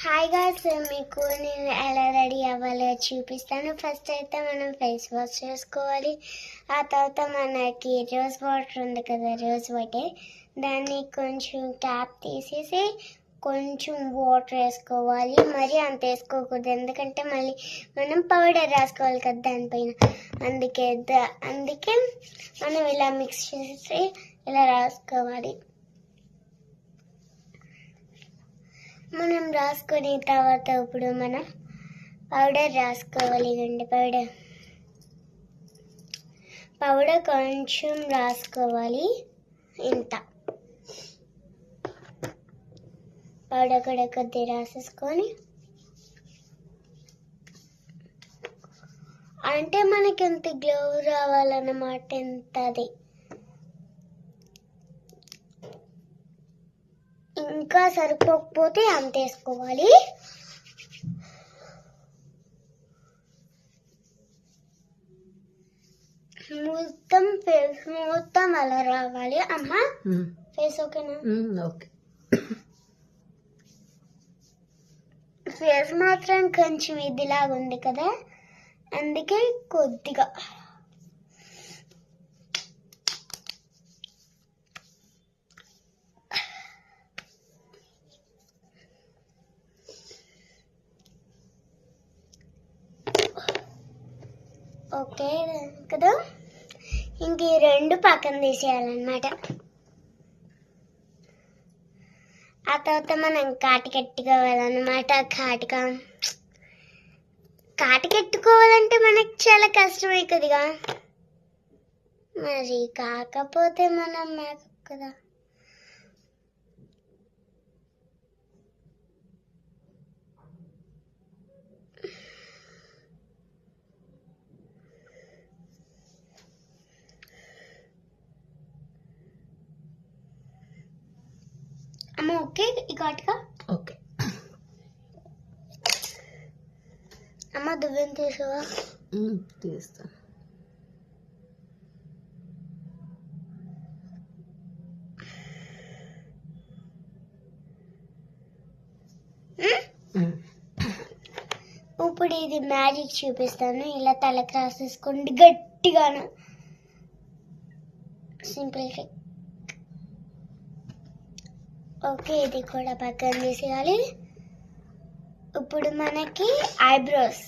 Hi guys, మీకు నేను ఎలా రెడీ అవ్వాలో చూపిస్తాను. ఫస్ట్ అయితే మనం ఫేస్ వాష్ చేసుకోవాలి. ఆ తర్వాత మనకి రోజ్ వాటర్ ఉంది కదా, రోజ్ వాటర్, దాన్ని కొంచెం క్యాప్ తీసేసి కొంచెం వాటర్ వేసుకోవాలి. మరీ అంత వేసుకోకూడదు, ఎందుకంటే మళ్ళీ మనం పౌడర్ రాసుకోవాలి కదా దానిపైన. అందుకే మనం ఇలా మిక్స్ చేసి ఇలా రాసుకోవాలి. మనం రాసుకున్న తర్వాత ఇప్పుడు మనం పౌడర్ రాసుకోవాలి. గండి పౌడర్ కొంచెం రాసుకోవాలి. ఇంత పౌడర్ కూడా కొద్దిగా రాసేసుకొని, అంటే మనకి ఎంత గ్లో రావాలన్నమాట. ఎంత అది ఇంకా సరిపోకపోతే అంత వేసుకోవాలి. ఫేస్ మొత్తం అలా రావాలి. అమ్మా ఫేస్ ఓకేనా? ఓకే. ఫేస్ మాత్రం కొంచెం ఇదిలాగా ఉంది కదా, అందుకే కొద్దిగా ఓకే కదా. ఇంక ఈ రెండు పక్కన తీసేయాలన్నమాట. ఆ తర్వాత మనం కాటికెట్టుకోవాలన్నమాట. కాటికెట్టుకోవాలంటే మనకు చాలా కష్టమే కదిగా, మరి కాకపోతే మనం మేకప్ కదా. అమ్మ ఓకే ఇక ఓకే. అమ్మ దువ్వెన తీసావా? తీస్తాను. ఇప్పుడు ఇది మ్యాజిక్ చూపిస్తాను. ఇలా తలకు రాసేసుకోండి గట్టిగాను. Simple trick. ఓకే, ఇది కూడా పక్కన తీసేయాలి. ఇప్పుడు మనకి ఐబ్రోస్